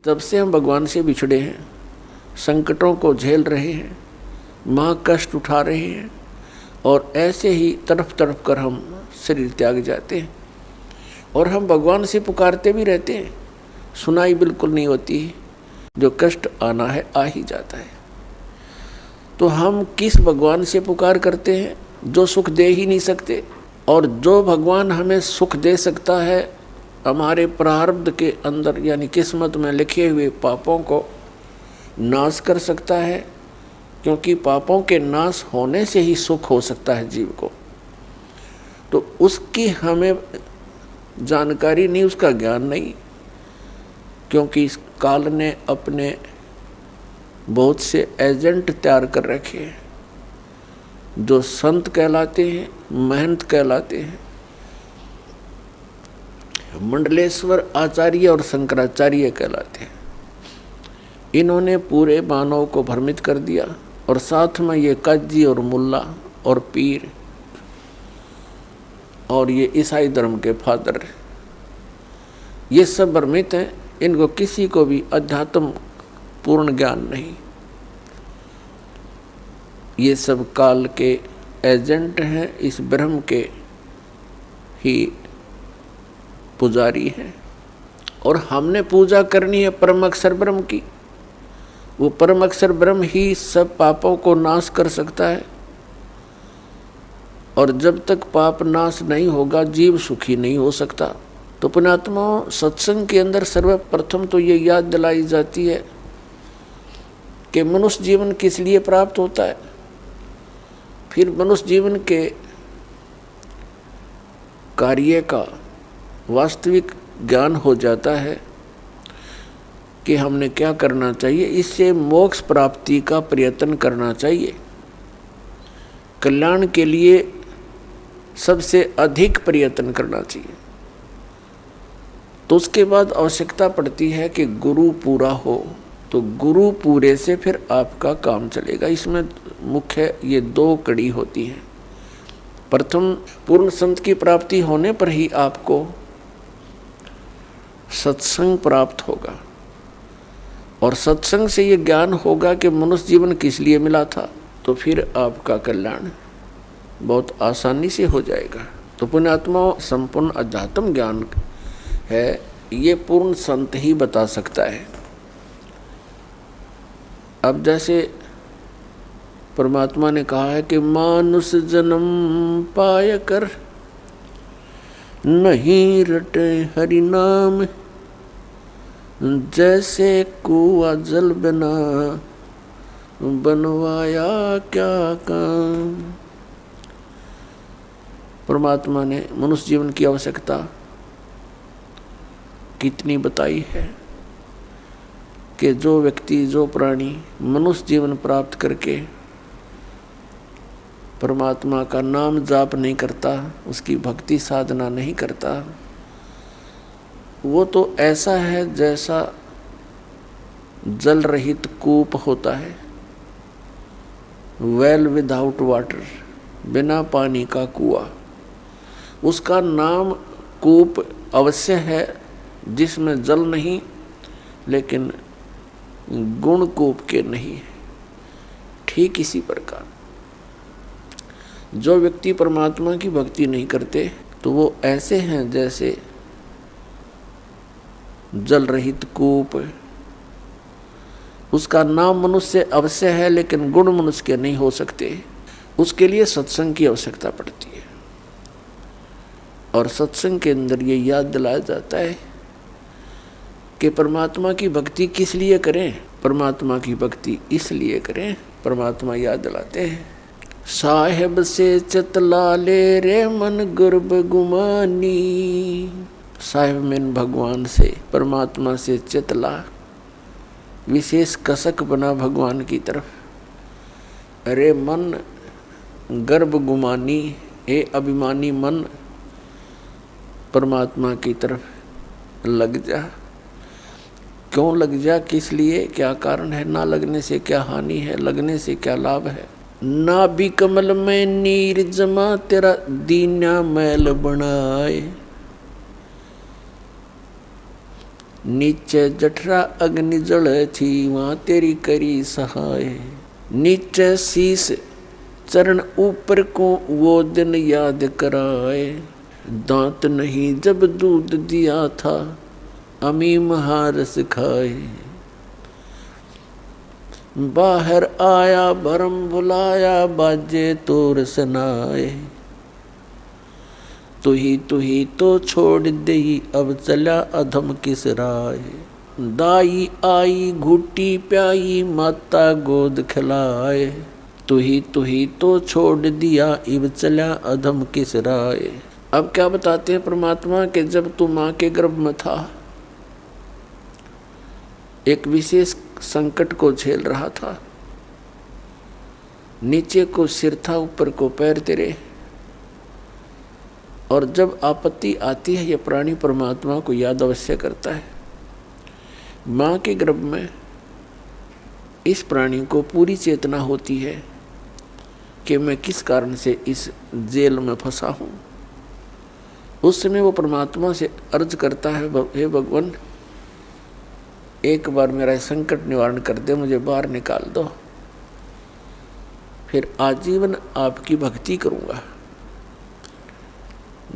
तब से हम भगवान से बिछड़े हैं, संकटों को झेल रहे हैं, महाकष्ट उठा रहे हैं और ऐसे ही तड़प तड़प कर हम शरीर त्याग जाते हैं। और हम भगवान से पुकारते भी रहते हैं, सुनाई बिल्कुल नहीं होती, जो कष्ट आना है आ ही जाता है। तो हम किस भगवान से पुकार करते हैं जो सुख दे ही नहीं सकते, और जो भगवान हमें सुख दे सकता है हमारे प्रारब्ध के अंदर यानी किस्मत में लिखे हुए पापों को नाश कर सकता है, क्योंकि पापों के नाश होने से ही सुख हो सकता है जीव को। तो उसकी हमें जानकारी नहीं, उसका ज्ञान नहीं, क्योंकि इस काल ने अपने बहुत से एजेंट तैयार कर रखे हैं जो संत कहलाते हैं, महंत कहलाते हैं। मंडलेश्वर आचार्य और शंकराचार्य कहलाते हैं। इन्होंने पूरे मानव को भ्रमित कर दिया, और साथ में ये काजी और मुल्ला और पीर और ये ईसाई धर्म के फादर, ये सब भ्रमित हैं। इनको किसी को भी अध्यात्म पूर्ण ज्ञान नहीं। ये सब काल के एजेंट हैं, इस ब्रह्म के ही पुजारी हैं। और हमने पूजा करनी है परम अक्षर ब्रह्म की। वो परम अक्षर ब्रह्म ही सब पापों को नाश कर सकता है, और जब तक पाप नाश नहीं होगा जीव सुखी नहीं हो सकता। तो पुण्यात्मा, सत्संग के अंदर सर्वप्रथम तो ये याद दिलाई जाती है कि मनुष्य जीवन किस लिए प्राप्त होता है। फिर मनुष्य जीवन के कार्य का वास्तविक ज्ञान हो जाता है कि हमने क्या करना चाहिए। इससे मोक्ष प्राप्ति का प्रयत्न करना चाहिए। कल्याण के लिए सबसे अधिक प्रयत्न करना चाहिए। तो उसके बाद आवश्यकता पड़ती है कि गुरु पूरा हो, तो गुरु पूरे से फिर आपका काम चलेगा। इसमें मुख्य ये दो कड़ी होती हैं। प्रथम, पूर्ण संत की प्राप्ति होने पर ही आपको सत्संग प्राप्त होगा, और सत्संग से ये ज्ञान होगा कि मनुष्य जीवन किस लिए मिला था, तो फिर आपका कल्याण बहुत आसानी से हो जाएगा। तो पुण्यात्मा, संपूर्ण अध्यात्म ज्ञान है ये पूर्ण संत ही बता सकता है। अब जैसे परमात्मा ने कहा है कि मानुष जन्म पाय कर नहीं रटे हरि नाम, जैसे कुआं जल बिना बनवाया क्या काम। परमात्मा ने मनुष्य जीवन की आवश्यकता कितनी बताई है कि जो व्यक्ति, जो प्राणी मनुष्य जीवन प्राप्त करके परमात्मा का नाम जाप नहीं करता, उसकी भक्ति साधना नहीं करता, वो तो ऐसा है जैसा जल रहित कूप होता है, वेल विदाउट वाटर, बिना पानी का कुआं। उसका नाम कूप अवश्य है जिसमें जल नहीं, लेकिन गुण कूप के नहीं है। ठीक इसी प्रकार जो व्यक्ति परमात्मा की भक्ति नहीं करते तो वो ऐसे हैं जैसे जल रहित कूप। उसका नाम मनुष्य अवश्य है, लेकिन गुण मनुष्य के नहीं हो सकते। उसके लिए सत्संग की आवश्यकता पड़ती है, और सत्संग के अंदर ये याद दिलाया जाता है कि परमात्मा की भक्ति किस लिए करें। परमात्मा की भक्ति इसलिए करें, परमात्मा याद दिलाते हैं, साहेब से चतला ले रे मन गर्भ गुमानी। साहेब में भगवान से, परमात्मा से चतला, विशेष कसक बना भगवान की तरफ। अरे मन गर्भ गुमानी, हे अभिमानी मन, परमात्मा की तरफ लग जा। क्यों लग जा, किस लिए, क्या कारण है? ना लगने से क्या हानि है, लगने से क्या लाभ है? ना भी कमल में नीर जमा, तेरा दीना मैल बनाए। नीचे जठरा अग्नि जल थी, वहाँ तेरी करी सहाय। नीचे शीस चरण ऊपर को वो दिन याद कराए, दांत नहीं जब दूध दिया था, अमी महारस खाए। बाहर आया भरम भुलाया, बाजे तोर सनाए। तू ही तो छोड़ दई, अब चला अधम किस राय। दाई आई घुटी प्याई, माता गोद खिलाए। तू ही तो छोड़ दिया, अब चला अधम किस राय। अब क्या बताते हैं परमात्मा कि जब तू माँ के गर्भ में था, एक विशेष संकट को झेल रहा था। नीचे को सिर था, ऊपर को पैर तेरे। और जब आपत्ति आती है, ये प्राणी परमात्मा को याद अवश्य करता है। माँ के गर्भ में इस प्राणी को पूरी चेतना होती है कि मैं किस कारण से इस जेल में फंसा हूँ। उस समय वो परमात्मा से अर्ज करता है, हे भगवान, एक बार मेरा संकट निवारण कर दे, मुझे बाहर निकाल दो, फिर आजीवन आपकी भक्ति करूँगा,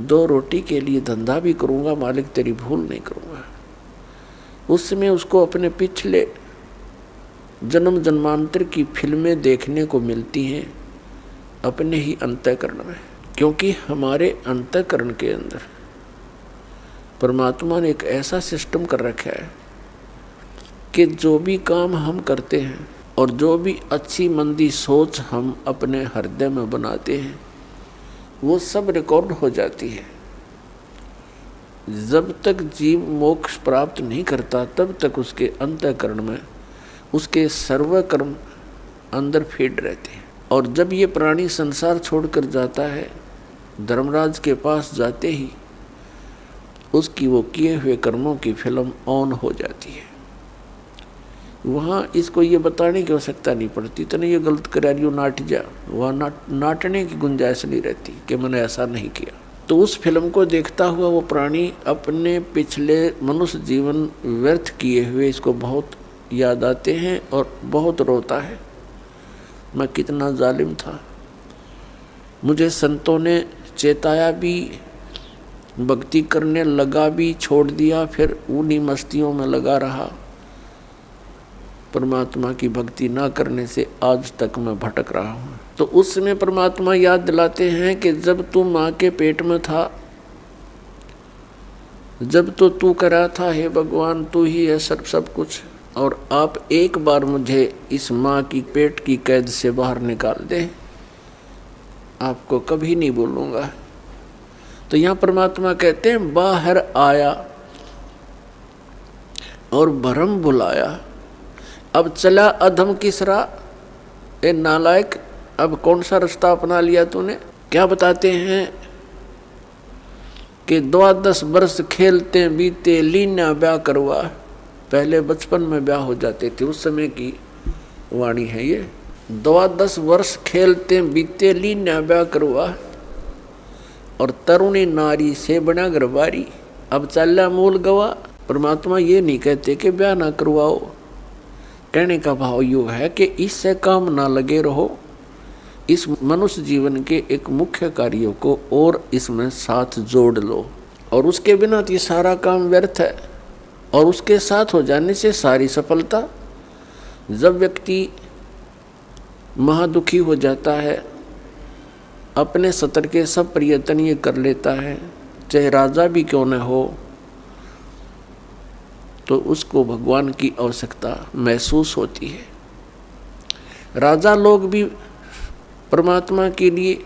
2 रोटी के लिए धंधा भी करूँगा, मालिक तेरी भूल नहीं करूँगा। उस समय उसको अपने पिछले जन्म जन्मांतर की फिल्में देखने को मिलती हैं अपने ही अंतःकरण में, क्योंकि हमारे अंतःकरण के अंदर परमात्मा ने एक ऐसा सिस्टम कर रखा है कि जो भी काम हम करते हैं और जो भी अच्छी मंदी सोच हम अपने हृदय में बनाते हैं, वो सब रिकॉर्ड हो जाती है। जब तक जीव मोक्ष प्राप्त नहीं करता, तब तक उसके अंतःकरण में उसके सर्व कर्म अंदर फीड रहते हैं। और जब ये प्राणी संसार छोड़कर जाता है, धर्मराज के पास जाते ही उसकी वो किए हुए कर्मों की फिल्म ऑन हो जाती है। वहाँ इसको ये बताने की आवश्यकता नहीं पड़ती, तने ये गलत करा रही हो, नाट जा। वहाँ नाटने की गुंजाइश नहीं रहती कि मैंने ऐसा नहीं किया। तो उस फिल्म को देखता हुआ वो प्राणी अपने पिछले मनुष्य जीवन व्यर्थ किए हुए इसको बहुत याद आते हैं और बहुत रोता है। मैं कितना जालिम था, मुझे संतों ने चेताया भी, भक्ति करने लगा भी, छोड़ दिया, फिर उन्हीं मस्तियों में लगा रहा। परमात्मा की भक्ति ना करने से आज तक मैं भटक रहा हूँ। तो उस समय परमात्मा याद दिलाते हैं कि जब तू माँ के पेट में था, जब तो तू करा था, हे भगवान तू ही है सब कुछ, और आप एक बार मुझे इस माँ की पेट की कैद से बाहर निकाल दे, आपको कभी नहीं बोलूँगा। तो यहाँ परमात्मा कहते हैं बाहर आया और भरम बुलाया, अब चला अधम किस राह। ए नालायक, अब कौन सा रास्ता अपना लिया तूने। क्या बताते हैं कि 12 वर्ष खेलते बीते, लीना ब्याह करवा। पहले बचपन में ब्याह हो जाते थे, उस समय की वाणी है ये। 12 वर्ष खेलते बीते, लीना ब्याह करवा, और तरुणी नारी से बना गरबारी, अब चला मूल गवा। परमात्मा ये नहीं कहते कि ब्याह ना करवाओ, कहने का भाव यो है कि इससे काम ना लगे रहो, इस मनुष्य जीवन के एक मुख्य कार्यों को और इसमें साथ जोड़ लो, और उसके बिना तो ये सारा काम व्यर्थ है, और उसके साथ हो जाने से सारी सफलता। जब व्यक्ति महादुखी हो जाता है, अपने सतर के सब प्रयत्न ये कर लेता है, चाहे राजा भी क्यों न हो, तो उसको भगवान की आवश्यकता महसूस होती है। राजा लोग भी परमात्मा के लिए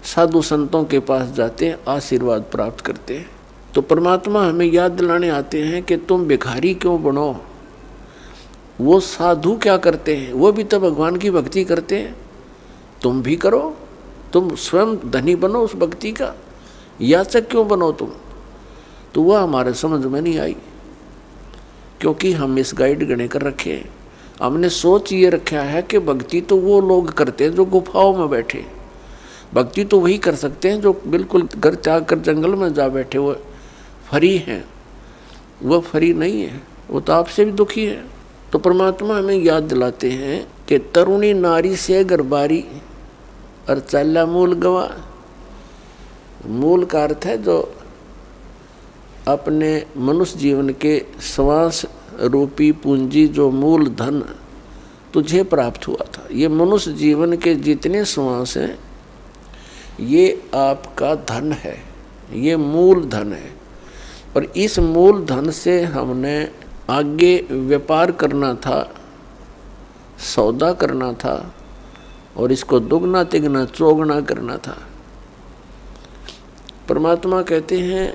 साधु संतों के पास जाते हैं, आशीर्वाद प्राप्त करते हैं। तो परमात्मा हमें याद दिलाने आते हैं कि तुम भिखारी क्यों बनो। वो साधु क्या करते हैं, वो भी तो भगवान की भक्ति करते हैं, तुम भी करो। तुम स्वयं धनी बनो उस भक्ति का, याचक क्यों बनो तुम। तो वह हमारे समझ में नहीं आई, क्योंकि हम मिसगाइड गणे कर रखे हैं। हमने सोच ये रखा है कि भक्ति तो वो लोग करते हैं जो गुफाओं में बैठे, भक्ति तो वही कर सकते हैं जो बिल्कुल घर त्याग कर जंगल में जा बैठे हुए फरी हैं। वह फ्री नहीं है, वो तो आपसे भी दुखी है। तो परमात्मा हमें याद दिलाते हैं कि तरुणी नारी से गरबारी और चाला मूल गवा। मूल का अर्थ है जो अपने मनुष्य जीवन के श्वास रूपी पूंजी, जो मूल धन तुझे प्राप्त हुआ था। ये मनुष्य जीवन के जितने श्वास हैं ये आपका धन है, ये मूल धन है। और इस मूल धन से हमने आगे व्यापार करना था, सौदा करना था और इसको दुगना तिगना चौगुना करना था। परमात्मा कहते हैं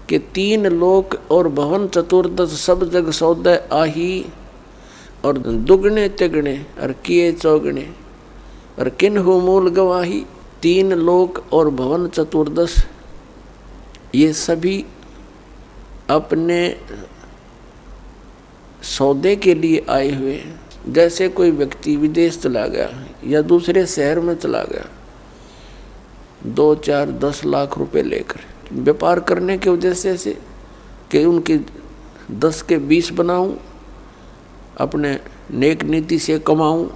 कि 3 लोक और भवन चतुर्दश सब जग सौदे आही, और दुगने तिगने और किए चौगने और किन्हु मूल गवाही। 3 लोक और भवन चतुर्दश ये सभी अपने सौदे के लिए आए हुए हैं। जैसे कोई व्यक्ति विदेश चला गया या दूसरे शहर में चला गया 2, 4, 10 लाख रुपए लेकर व्यापार करने के उद्देश्य से कि उनकी 10 के 20 बनाऊं, अपने नेक नीति से कमाऊं,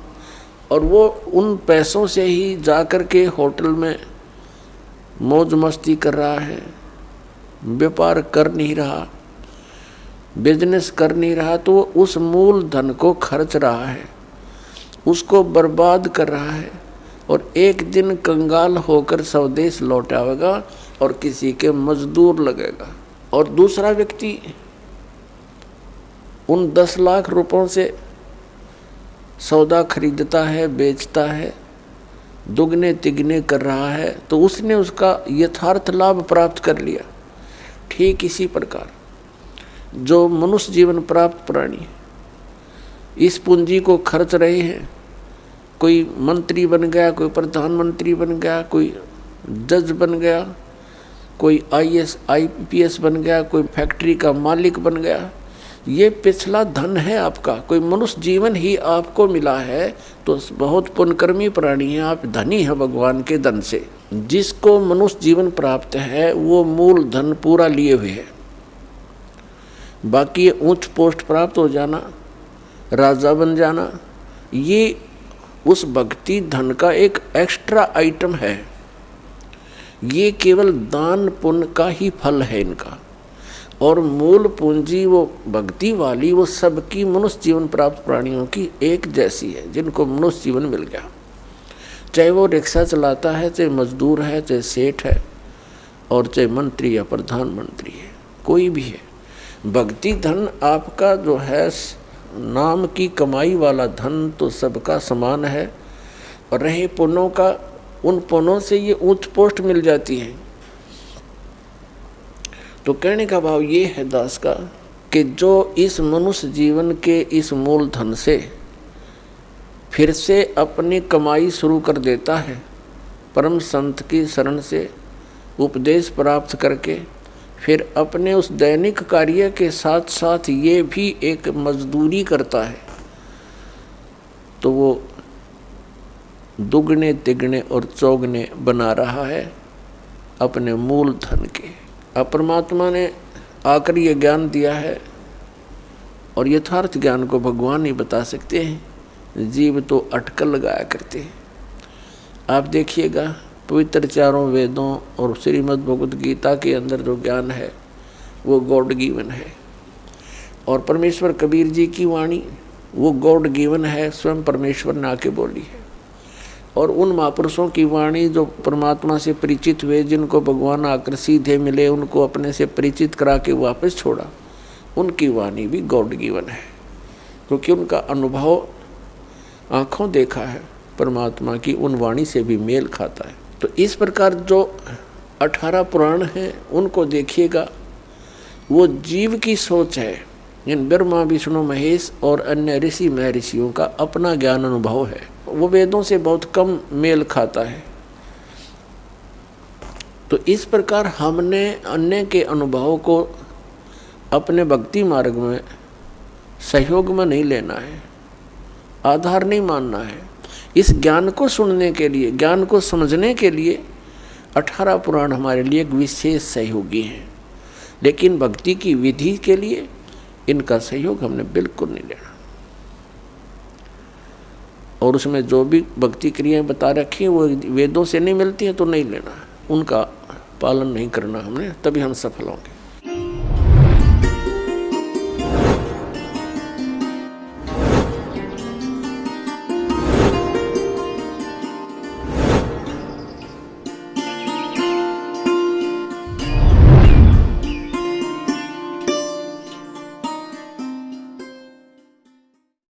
और वो उन पैसों से ही जाकर के होटल में मौज मस्ती कर रहा है, व्यापार कर नहीं रहा, बिजनेस कर नहीं रहा, तो वो उस मूल धन को खर्च रहा है, उसको बर्बाद कर रहा है और एक दिन कंगाल होकर स्वदेश लौट आएगा और किसी के मजदूर लगेगा। और दूसरा व्यक्ति उन 10 लाख रुपयों से सौदा खरीदता है, बेचता है, दुगने तिगने कर रहा है, तो उसने उसका यथार्थ लाभ प्राप्त कर लिया। ठीक इसी प्रकार जो मनुष्य जीवन प्राप्त प्राणी इस पूंजी को खर्च रहे हैं, कोई मंत्री बन गया, कोई प्रधानमंत्री बन गया, कोई जज बन गया, कोई IAS IPS बन गया, कोई फैक्ट्री का मालिक बन गया, ये पिछला धन है आपका। कोई मनुष्य जीवन ही आपको मिला है तो बहुत पुण्यकर्मी प्राणी है, आप धनी है भगवान के धन से। जिसको मनुष्य जीवन प्राप्त है वो मूल धन पूरा लिए हुए है। बाकी ये उच्च पोस्ट प्राप्त हो जाना, राजा बन जाना, ये उस भक्ति धन का एक एक्स्ट्रा आइटम है। ये केवल दान पुण्य का ही फल है इनका। और मूल पूंजी वो भक्ति वाली वो सबकी मनुष्य जीवन प्राप्त प्राणियों की एक जैसी है, जिनको मनुष्य जीवन मिल गया। चाहे वो रिक्शा चलाता है, चाहे मजदूर है, चाहे सेठ है, और चाहे मंत्री या प्रधानमंत्री है, कोई भी है। भक्ति धन आपका जो है नाम की कमाई वाला धन तो सबका समान है। और रहे पुण्यों का, उन पुण्यों से ये उच्च पोस्ट मिल जाती है। तो कहने का भाव ये है दास का कि जो इस मनुष्य जीवन के इस मूल धन से फिर से अपनी कमाई शुरू कर देता है, परम संत की शरण से उपदेश प्राप्त करके, फिर अपने उस दैनिक कार्य के साथ साथ ये भी एक मजदूरी करता है, तो वो दुगने तिगने और चौगने बना रहा है अपने मूल धन के। अब परमात्मा ने आकर ये ज्ञान दिया है और यथार्थ ज्ञान को भगवान ही बता सकते हैं, जीव तो अटकल लगाया करते हैं। आप देखिएगा पवित्र 4 वेदों और श्रीमद् भगवद गीता के अंदर जो ज्ञान है वो गॉड गिवन है। और परमेश्वर कबीर जी की वाणी वो गॉड गिवन है, स्वयं परमेश्वर ने आके बोली है। और उन महापुरुषों की वाणी जो परमात्मा से परिचित हुए, जिनको भगवान आकर सीधे मिले, उनको अपने से परिचित करा के वापस छोड़ा, उनकी वाणी भी गॉड गिवन है, क्योंकि उनका अनुभव आँखों देखा है परमात्मा की उन वाणी से भी मेल खाता है। तो इस प्रकार जो 18 पुराण हैं उनको देखिएगा, वो जीव की सोच है। इन ब्रह्मा विष्णु महेश और अन्य ऋषि महर्षियों का अपना ज्ञान अनुभव है, वो वेदों से बहुत कम मेल खाता है। तो इस प्रकार हमने अन्य के अनुभव को अपने भक्ति मार्ग में सहयोग में नहीं लेना है, आधार नहीं मानना है। इस ज्ञान को सुनने के लिए, ज्ञान को समझने के लिए 18 पुराण हमारे लिए एक विशेष सहयोगी हैं। लेकिन भक्ति की विधि के लिए इनका सहयोग हमने बिल्कुल नहीं लेना। और उसमें जो भी भक्ति क्रियाएं बता रखी हैं वो वेदों से नहीं मिलती हैं तो नहीं लेना, उनका पालन नहीं करना हमने, तभी हम सफल होंगे।